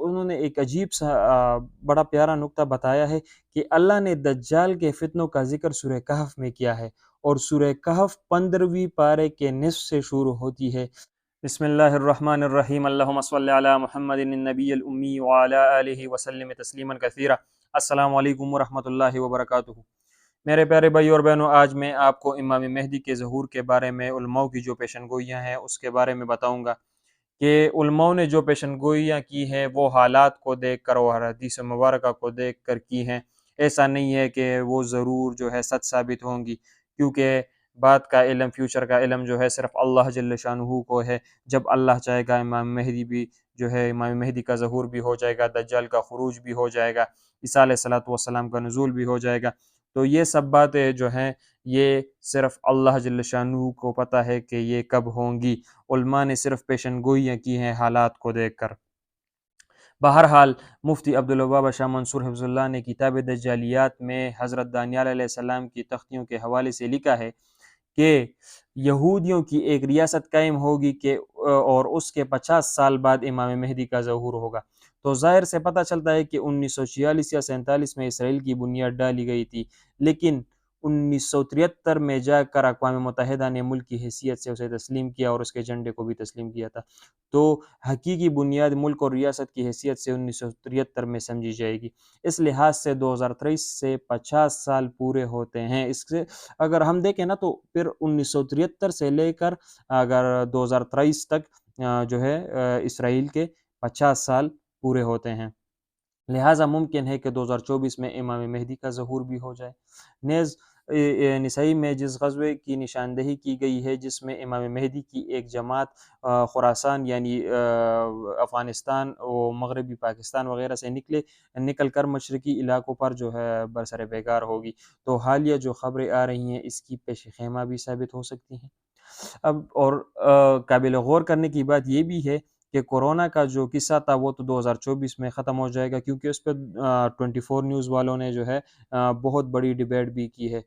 انہوں نے ایک عجیب سا بڑا پیارا نقطہ بتایا ہے کہ اللہ نے دجال کے فتنوں کا ذکر سورہ کہف میں کیا ہے، اور سورہ کہف 15ویں پارے کے نصف سے شروع ہوتی ہے۔ بسم اللہ الرحمن الرحیم، اللہم صلی علی محمد النبی الامی وعلی آلہ وسلم تسلیما کثیرا۔ السلام علیکم ورحمۃ اللہ وبرکاتہ۔ میرے پیارے بھائی اور بہنوں، آج میں آپ کو امام مہدی کے ظہور کے بارے میں علماء کی جو پیشن گوئیاں ہیں اس کے بارے میں بتاؤں گا کہ علماء نے جو پیشن گوئیاں کی ہیں وہ حالات کو دیکھ کر اور حدیث مبارکہ کو دیکھ کر کی ہیں۔ ایسا نہیں ہے کہ وہ ضرور جو ہے سچ ثابت ہوں گی، کیونکہ بات کا علم، فیوچر کا علم جو ہے صرف اللہ جل شانہ کو ہے۔ جب اللہ چاہے گا امام مہدی بھی جو ہے، امام مہدی کا ظہور بھی ہو جائے گا، دجال کا خروج بھی ہو جائے گا، عیسیٰ علیہ الصلوۃ والسلام کا نزول بھی ہو جائے گا۔ تو یہ سب باتیں جو ہیں یہ صرف اللہ جل شانہ کو پتہ ہے کہ یہ کب ہوں گی۔ علماء نے صرف پیشن گوئیاں کی ہیں حالات کو دیکھ کر۔ بہرحال مفتی عبدالوہاب شاہ منصور حفظ اللہ نے کتاب دجالیات میں حضرت دانیال علیہ السلام کی تختیوں کے حوالے سے لکھا ہے کہ یہودیوں کی ایک ریاست قائم ہوگی کہ اور اس کے 50 سال بعد امام مہدی کا ظہور ہوگا۔ تو ظاہر سے پتہ چلتا ہے کہ 1946 یا 47 میں اسرائیل کی بنیاد ڈالی گئی تھی، لیکن 1973 میں جا کر اقوام متحدہ نے ملک کی حیثیت سے اسے تسلیم کیا اور اس کے جھنڈے کو بھی تسلیم کیا تھا۔ تو حقیقی بنیاد ملک اور ریاست کی حیثیت سے 1973 میں سمجھی جائے گی۔ اس لحاظ سے 2023 سے 50 سال پورے ہوتے ہیں۔ اس سے اگر ہم دیکھیں نا تو پھر 1973 سے لے کر اگر 2023 تک جو ہے اسرائیل کے 50 سال پورے ہوتے ہیں۔ لہٰذا ممکن ہے کہ 2024 میں امام مہدی کا ظہور بھی ہو جائے۔ نیز نسائی میں جس غزوے کی نشاندہی کی گئی ہے جس میں امام مہدی کی ایک جماعت خراسان یعنی افغانستان و مغربی پاکستان وغیرہ سے نکل کر مشرقی علاقوں پر جو ہے برسر بیگار ہوگی، تو حالیہ جو خبریں آ رہی ہیں اس کی پیش خیمہ بھی ثابت ہو سکتی ہیں۔ اب اور قابل غور کرنے کی بات یہ بھی ہے کہ کورونا کا جو قصہ تھا وہ تو 2024 میں ختم ہو جائے گا، کیونکہ اس پہ 24 نیوز والوں نے جو ہے بہت بڑی ڈیبیٹ بھی کی ہے،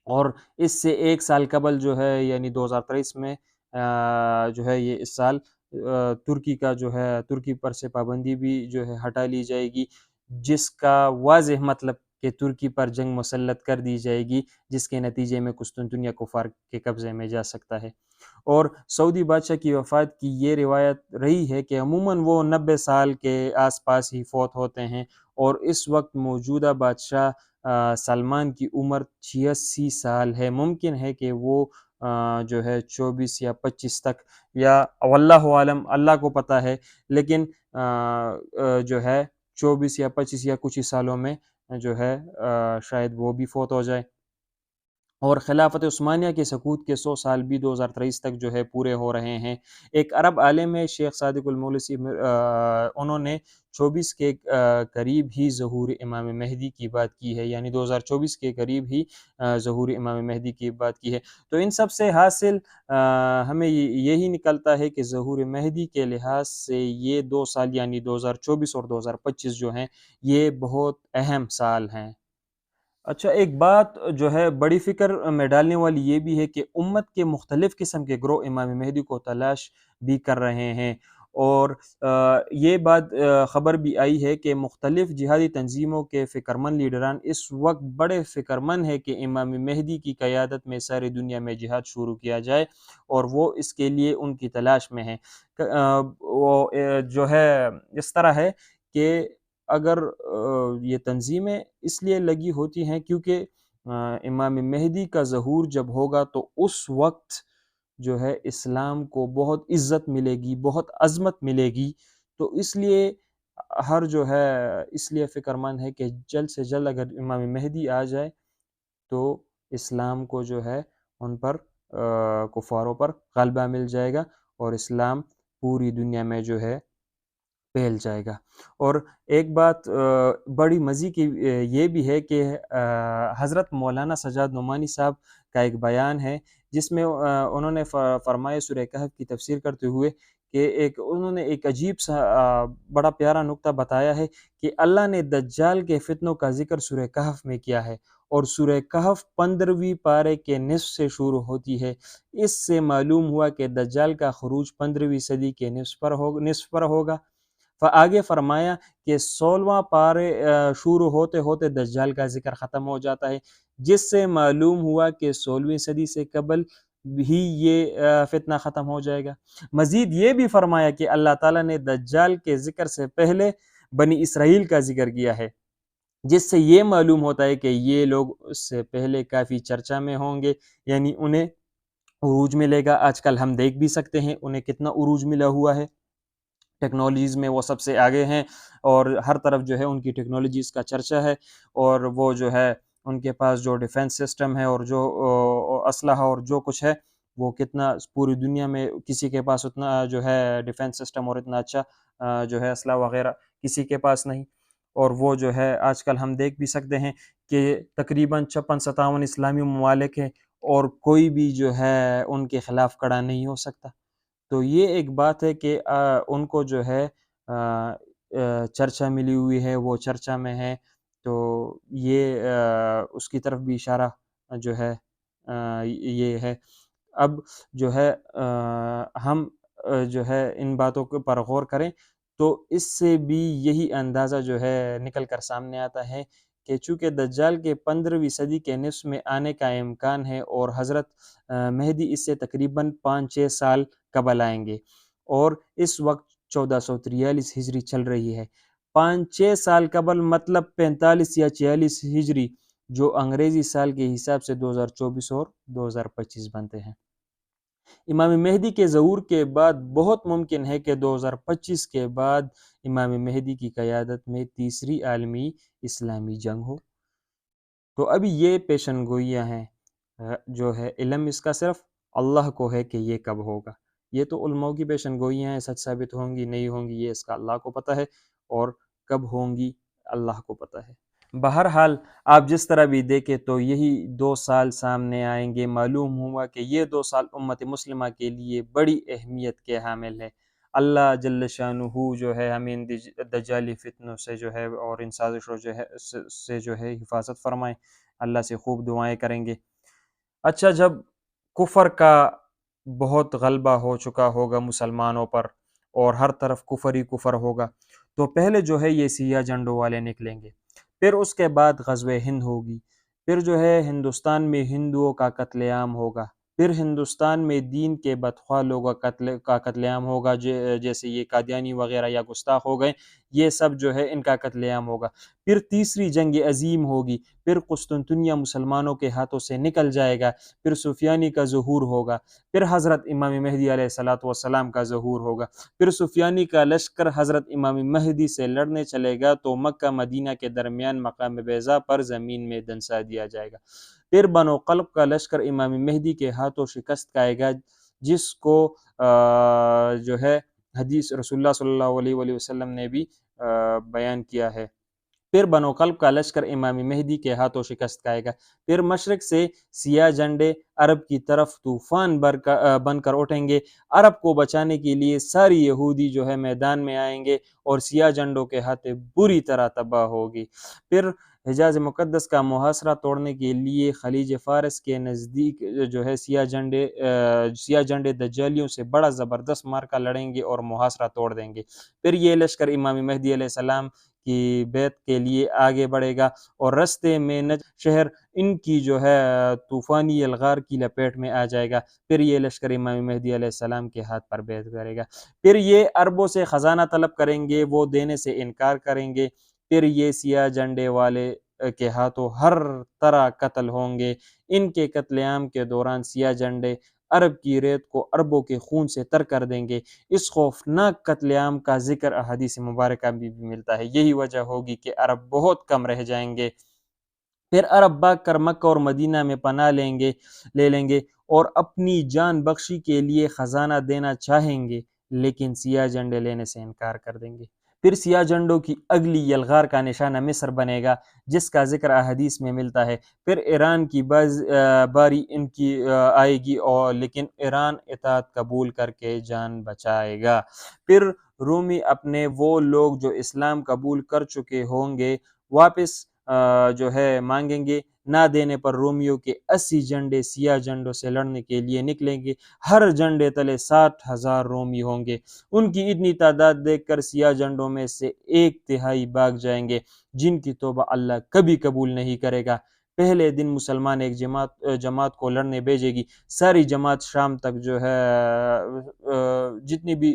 اور اس سے ایک سال قبل جو ہے یعنی 2023 میں جو ہے یہ اس سال ترکی کا جو ہے ترکی پر سے پابندی بھی جو ہے ہٹا لی جائے گی، جس کا واضح مطلب کہ ترکی پر جنگ مسلط کر دی جائے گی، جس کے نتیجے میں قسطنطنیہ کفار کے قبضے میں جا سکتا ہے۔ اور سعودی بادشاہ کی وفات کی یہ روایت رہی ہے کہ عموماً وہ 90 سال کے آس پاس ہی فوت ہوتے ہیں، اور اس وقت موجودہ بادشاہ سلمان کی عمر 86 سال ہے۔ ممکن ہے کہ وہ جو ہے 24 یا 25 تک، یا واللہ عالم، اللہ کو پتہ ہے، لیکن جو ہے 24 یا 25 یا کچھ ہی سالوں میں جو ہے شاید وہ بھی فوت ہو جائے۔ اور خلافت عثمانیہ کے سقوط کے 100 سال بھی 2023 تک جو ہے پورے ہو رہے ہیں۔ ایک عرب عالم ہے شیخ صادق المولسی، انہوں نے 24 کے قریب ہی ظہور امام مہدی کی بات کی ہے، یعنی 2024 کے قریب ہی ظہور امام مہدی کی بات کی ہے۔ تو ان سب سے حاصل ہمیں یہی نکلتا ہے کہ ظہور مہدی کے لحاظ سے یہ 2 سال یعنی 2024 اور 2025 جو ہیں یہ بہت اہم سال ہیں۔ اچھا، ایک بات جو ہے بڑی فکر میں ڈالنے والی یہ بھی ہے کہ امت کے مختلف قسم کے گروہ امام مہدی کو تلاش بھی کر رہے ہیں، اور یہ بات خبر بھی آئی ہے کہ مختلف جہادی تنظیموں کے فکرمند لیڈران اس وقت بڑے فکرمند ہیں کہ امام مہدی کی قیادت میں ساری دنیا میں جہاد شروع کیا جائے، اور وہ اس کے لیے ان کی تلاش میں ہیں۔ وہ جو ہے اس طرح ہے کہ اگر یہ تنظیمیں اس لیے لگی ہوتی ہیں کیونکہ امام مہدی کا ظہور جب ہوگا تو اس وقت جو ہے اسلام کو بہت عزت ملے گی، بہت عظمت ملے گی، تو اس لیے ہر جو ہے اس لیے فکر مند ہے کہ جلد سے جلد اگر امام مہدی آ جائے تو اسلام کو جو ہے ان پر کفاروں پر غلبہ مل جائے گا، اور اسلام پوری دنیا میں جو ہے پھیل جائے گا۔ اور ایک بات بڑی مزے کی یہ بھی ہے کہ حضرت مولانا سجاد نعمانی صاحب کا ایک بیان ہے جس میں انہوں نے فرمایا سورہ کہف کی تفسیر کرتے ہوئے کہ انہوں نے ایک عجیب سا بڑا پیارا نقطہ بتایا ہے کہ اللہ نے دجال کے فتنوں کا ذکر سورہ کہف میں کیا ہے، اور سورہ کہف 15ویں پارے کے نصف سے شروع ہوتی ہے۔ اس سے معلوم ہوا کہ دجال کا خروج 15ویں صدی کے نصف پر ہوگا۔ آگے فرمایا کہ 16واں پارے شروع ہوتے ہوتے دجال کا ذکر ختم ہو جاتا ہے، جس سے معلوم ہوا کہ 16ویں صدی سے قبل بھی یہ فتنہ ختم ہو جائے گا۔ مزید یہ بھی فرمایا کہ اللہ تعالیٰ نے دجال کے ذکر سے پہلے بنی اسرائیل کا ذکر کیا ہے، جس سے یہ معلوم ہوتا ہے کہ یہ لوگ اس سے پہلے کافی چرچا میں ہوں گے، یعنی انہیں عروج ملے گا۔ آج کل ہم دیکھ بھی سکتے ہیں انہیں کتنا عروج ملا ہوا ہے، ٹیکنالوجیز میں وہ سب سے آگے ہیں، اور ہر طرف جو ہے ان کی ٹیکنالوجیز کا چرچا ہے، اور وہ جو ہے ان کے پاس جو ڈیفنس سسٹم ہے اور جو اسلحہ اور جو کچھ ہے، وہ کتنا پوری دنیا میں کسی کے پاس اتنا جو ہے ڈیفنس سسٹم اور اتنا اچھا جو ہے اسلحہ وغیرہ کسی کے پاس نہیں۔ اور وہ جو ہے آج کل ہم دیکھ بھی سکتے ہیں کہ تقریباً 56-57 اسلامی ممالک ہیں، اور کوئی بھی جو ہے ان کے خلاف کھڑا نہیں ہو سکتا۔ تو یہ ایک بات ہے کہ ان کو جو ہے چرچا ملی ہوئی ہے، وہ چرچا میں ہے، تو یہ اس کی طرف بھی اشارہ جو ہے یہ ہے۔ اب جو ہے ہم جو ہے ان باتوں کے پر غور کریں تو اس سے بھی یہی اندازہ جو ہے نکل کر سامنے آتا ہے کہ چونکہ دجال کے 15ویں صدی کے نصف میں آنے کا امکان ہے، اور حضرت مہدی اس سے تقریباً 5-6 سال قبل آئیں گے، اور اس وقت 1443 ہجری چل رہی ہے۔ 5-6 سال قبل مطلب 45 یا 46 ہجری، جو انگریزی سال کے حساب سے 2024 اور 2025 بنتے ہیں۔ امام مہدی کے ظہور کے بعد بہت ممکن ہے کہ 2025 کے بعد امام مہدی کی قیادت میں تیسری عالمی اسلامی جنگ ہو۔ تو ابھی یہ پیشن گوئیاں ہیں، جو ہے علم اس کا صرف اللہ کو ہے کہ یہ کب ہوگا۔ یہ تو علماء کی پیشن گوئیاں ہیں، سچ ثابت ہوں گی نہیں ہوں گی یہ اس کا اللہ کو پتہ ہے، اور کب ہوں گی اللہ کو پتہ ہے۔ بہرحال آپ جس طرح بھی دیکھیں تو یہی 2 سال سامنے آئیں گے۔ معلوم ہوا کہ یہ 2 سال امت مسلمہ کے لیے بڑی اہمیت کے حامل ہے۔ اللہ جل شانہ جو ہے ہمیں ان دجالی فتنوں سے جو ہے اور ان سازشوں سے جو ہے حفاظت فرمائے۔ اللہ سے خوب دعائیں کریں گے۔ اچھا، جب کفر کا بہت غلبہ ہو چکا ہوگا مسلمانوں پر، اور ہر طرف کفر ہی کفر ہوگا، تو پہلے جو ہے یہ سیاہ جھنڈوں والے نکلیں گے، پھر اس کے بعد غزوہ ہند ہوگی، پھر جو ہے ہندوستان میں ہندوؤں کا قتل عام ہوگا، پھر ہندوستان میں دین کے بدخواہ لوگوں کا قتل عام ہوگا، جیسے یہ قادیانی وغیرہ یا گستاخ ہو گئے، یہ سب جو ہے ان کا قتل عام ہوگا۔ پھر تیسری جنگ عظیم ہوگی، پھر قسطنطنیہ مسلمانوں کے ہاتھوں سے نکل جائے گا، پھر سفیانی کا ظہور ہوگا، پھر حضرت امام مہدی علیہ السلام کا ظہور ہوگا، پھر سفیانی کا لشکر حضرت امام مہدی سے لڑنے چلے گا تو مکہ مدینہ کے درمیان مقام بیضا پر زمین میں دنسا دیا جائے گا، پھر بنو قلب کا لشکر امام مہدی کے ہاتھوں شکست کھائے گا، جس کو جو ہے حدیث رسول اللہ صلی اللہ علیہ وآلہ وسلم نے بھی بیان کیا ہے۔ پھر بنو قلب کا لشکر امام مہدی کے ہاتھوں شکست کھائے گا، پھر مشرق سے سیاہ جھنڈے عرب کی طرف طوفان بن کر اٹھیں گے، عرب کو بچانے کے لیے ساری یہودی جو ہے میدان میں آئیں گے، اور سیاہ جھنڈوں کے ہاتھیں بری طرح تباہ ہوگی۔ پھر حجاز مقدس کا محاصرہ توڑنے کے لیے خلیج فارس کے نزدیک جو ہے سیاہ جھنڈے دجالیوں سے بڑا زبردست مارکا لڑیں گے اور محاصرہ توڑ دیں گے۔ پھر یہ لشکر امام مہدی علیہ السلام کی بیعت کے لیے آگے بڑھے گا، اور رستے میں نجد شہر ان کی جو ہے طوفانی الغار کی لپیٹ میں آ جائے گا، پھر یہ لشکر امام مہدی علیہ السلام کے ہاتھ پر بیعت کرے گا، پھر یہ عربوں سے خزانہ طلب کریں گے، وہ دینے سے انکار کریں گے، پھر یہ سیاہ جھنڈے والے کے ہاتھوں ہر طرح قتل ہوں گے۔ ان کے قتل عام کے دوران سیاہ جھنڈے عرب کی ریت کو عربوں کے خون سے تر کر دیں گے۔ اس خوفناک قتل عام کا ذکر احادیث مبارکہ بھی ملتا ہے۔ یہی وجہ ہوگی کہ عرب بہت کم رہ جائیں گے، پھر عرب بھاگ کر مکہ اور مدینہ میں پناہ لے لیں گے، اور اپنی جان بخشی کے لیے خزانہ دینا چاہیں گے، لیکن سیاہ جھنڈے لینے سے انکار کر دیں گے۔ پھر سیاہ جھنڈوں کی اگلی یلغار کا نشانہ مصر بنے گا، جس کا ذکر احادیث میں ملتا ہے۔ پھر ایران کی باری ان کی آئے گی، لیکن ایران اطاعت قبول کر کے جان بچائے گا۔ پھر رومی اپنے وہ لوگ جو اسلام قبول کر چکے ہوں گے واپس جو ہے مانگیں گے، نہ دینے پر رومیوں کے 80 جھنڈے سیاہ جھنڈوں سے لڑنے کے لیے نکلیں گے، ہر جھنڈے تلے 60,000 رومی ہوں گے۔ ان کی اتنی تعداد دیکھ کر سیاہ جھنڈوں میں سے 1/3 بھاگ جائیں گے، جن کی توبہ اللہ کبھی قبول نہیں کرے گا۔ پہلے دن مسلمان ایک جماعت کو لڑنے بھیجے گی، ساری جماعت شام تک جو ہے جتنی بھی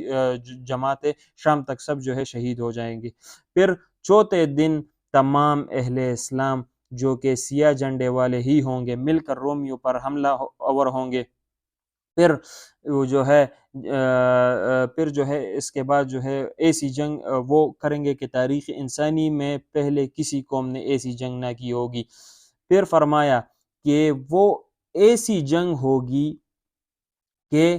جماعتیں شام تک سب جو ہے شہید ہو جائیں گی۔ پھر چوتھے دن تمام اہل اسلام جو کہ سیاہ جھنڈے والے ہی ہوں گے مل کر رومیوں پر حملہ آور ہوں گے۔ پھر وہ جو ہے پھر جو ہے اس کے بعد جو ہے ایسی جنگ وہ کریں گے کہ تاریخ انسانی میں پہلے کسی قوم نے ایسی جنگ نہ کی ہوگی۔ پھر فرمایا کہ وہ ایسی جنگ ہوگی کہ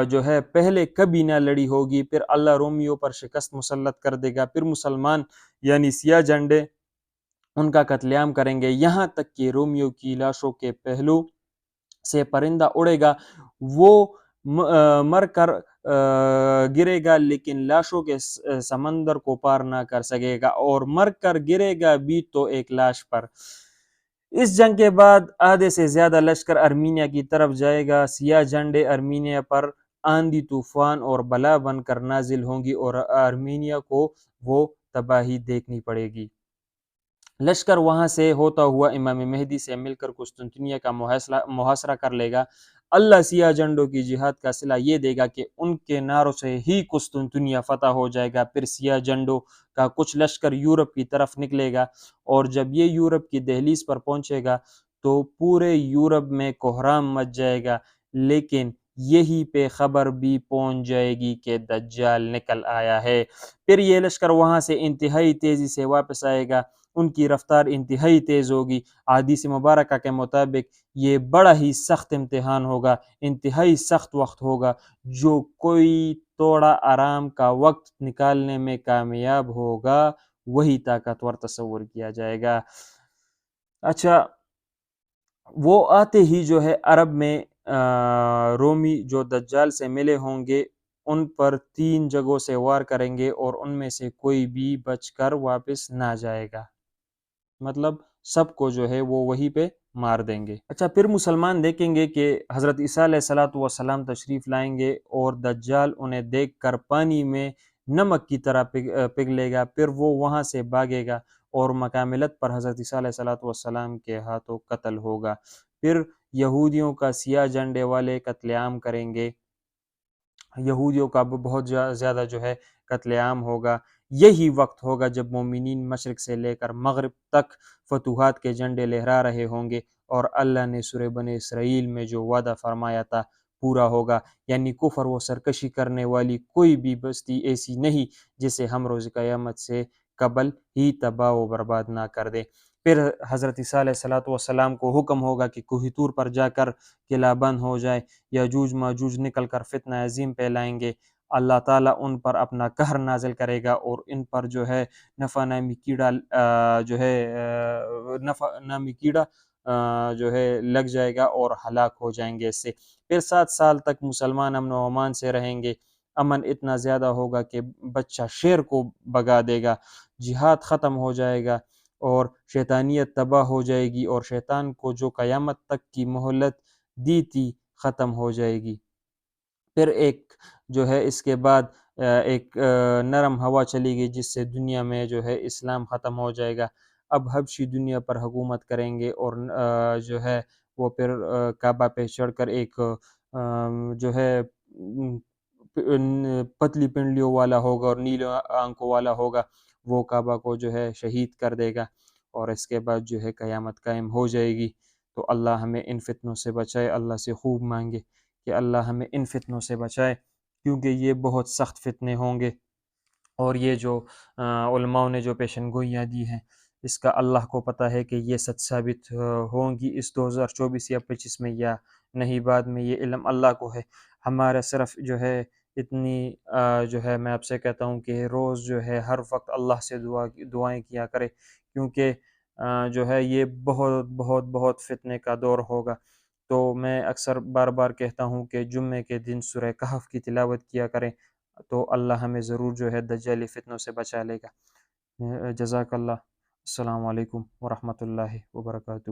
جو ہے پہلے کبھی نہ لڑی ہوگی، پھر اللہ رومیوں پر شکست مسلط کر دے گا، پھر مسلمان یعنی سیاہ جھنڈے ان کا قتل عام کریں گے، یہاں تک کہ رومیوں کی لاشوں کے پہلو سے پرندہ اڑے گا، وہ مر کر گرے گا لیکن لاشوں کے سمندر کو پار نہ کر سکے گا، اور مر کر گرے گا بھی تو ایک لاش پر۔ اس جنگ کے بعد آدھے سے زیادہ لشکر ارمینیا کی طرف جائے گا، سیاہ جھنڈے ارمینیا پر آندھی طوفان اور بلا بن کر نازل ہوں گی اور ارمینیا کو وہ تباہی دیکھنی پڑے گی۔ لشکر وہاں سے ہوتا ہوا امام مہدی سے مل کر قسطنطنیہ کا محاصرہ کر لے گا۔ اللہ سیاہ جھنڈوں کی جہاد کا صلہ یہ دے گا کہ ان کے نعروں سے ہی قسطنطنیہ فتح ہو جائے گا۔ پھر سیاہ جھنڈوں کا کچھ لشکر یورپ کی طرف نکلے گا، اور جب یہ یورپ کی دہلیز پر پہنچے گا تو پورے یورپ میں کوہرام مچ جائے گا، لیکن یہی پہ خبر بھی پہنچ جائے گی کہ دجال نکل آیا ہے۔ پھر یہ لشکر وہاں سے انتہائی تیزی سے واپس آئے گا، ان کی رفتار انتہائی تیز ہوگی۔ حدیث مبارکہ کے مطابق یہ بڑا ہی سخت امتحان ہوگا، انتہائی سخت وقت ہوگا، جو کوئی تھوڑا آرام کا وقت نکالنے میں کامیاب ہوگا وہی طاقتور تصور کیا جائے گا۔ اچھا، وہ آتے ہی جو ہے عرب میں رومی جو دجال سے ملے ہوں گے ان پر 3 جگہوں سے وار کریں گے، اور ان میں سے کوئی بھی بچ کر واپس نہ جائے گا، مطلب سب کو جو ہے وہ وہیں پہ مار دیں گے۔ اچھا، پھر مسلمان دیکھیں گے کہ حضرت عیسیٰ علیہ السلام تشریف لائیں گے، اور دجال انہیں دیکھ کر پانی میں نمک کی طرح پگھلے گا، پھر وہ وہاں سے بھاگے گا اور مکاملت پر حضرت عیسیٰ علیہ السلام کے ہاتھوں قتل ہوگا۔ پھر یہودیوں کا سیاہ جھنڈے والے قتل عام کریں گے، یہودیوں کا بہت زیادہ جو ہے قتل عام ہوگا۔ یہی وقت ہوگا جب مومنین مشرق سے لے کر مغرب تک فتوحات کے جھنڈے لہرا رہے ہوں گے، اور اللہ نے سورہ بنی اسرائیل میں جو وعدہ فرمایا تھا پورا ہوگا، یعنی کفر و سرکشی کرنے والی کوئی بھی بستی ایسی نہیں جسے ہم روز قیامت سے قبل ہی تباہ و برباد نہ کر دے۔ پھر حضرت عیسیٰ علیہ السلام کو حکم ہوگا کہ کوہ طور پر جا کر قلعہ بند ہو جائے، یاجوج ماجوج نکل کر فتنہ عظیم پھیلائیں گے، اللہ تعالیٰ ان پر اپنا قہر نازل کرے گا، اور ان پر جو ہے نفع نامی کیڑا جو ہے نفع نامی کیڑا جو ہے لگ جائے گا اور ہلاک ہو جائیں گے اس سے۔ پھر 7 سال تک مسلمان امن و امان سے رہیں گے، امن اتنا زیادہ ہوگا کہ بچہ شیر کو بگا دے گا، جہاد ختم ہو جائے گا، اور شیطانیت تباہ ہو جائے گی، اور شیطان کو جو قیامت تک کی مہلت دی تھی ختم ہو جائے گی۔ پھر ایک جو ہے اس کے بعد ایک نرم ہوا چلے گی جس سے دنیا میں جو ہے اسلام ختم ہو جائے گا۔ اب حبشی دنیا پر حکومت کریں گے، اور جو ہے وہ پھر کعبہ پہ چڑھ کر ایک جو ہے پتلی پنڈلیوں والا ہوگا اور نیلے آنکھوں والا ہوگا، وہ کعبہ کو جو ہے شہید کر دے گا، اور اس کے بعد جو ہے قیامت قائم ہو جائے گی۔ تو اللہ ہمیں ان فتنوں سے بچائے، اللہ سے خوب مانگے کہ اللہ ہمیں ان فتنوں سے بچائے، کیونکہ یہ بہت سخت فتنے ہوں گے، اور یہ جو علماء نے جو پیشن گوئیاں دی ہیں اس کا اللہ کو پتہ ہے کہ یہ سچ ثابت ہوں گی اس 2024 یا 25 میں یا نہیں بعد میں، یہ علم اللہ کو ہے۔ ہمارا صرف جو ہے اتنی جو ہے میں آپ سے کہتا ہوں کہ روز جو ہے ہر وقت اللہ سے دعائیں کیا کرے، کیونکہ جو ہے یہ بہت بہت بہت فتنے کا دور ہوگا۔ تو میں اکثر بار بار کہتا ہوں کہ جمعے کے دن سورہ کہف کی تلاوت کیا کریں، تو اللہ ہمیں ضرور جو ہے دجالی فتنوں سے بچا لے گا۔ جزاک اللہ۔ السلام علیکم ورحمۃ اللہ وبرکاتہ۔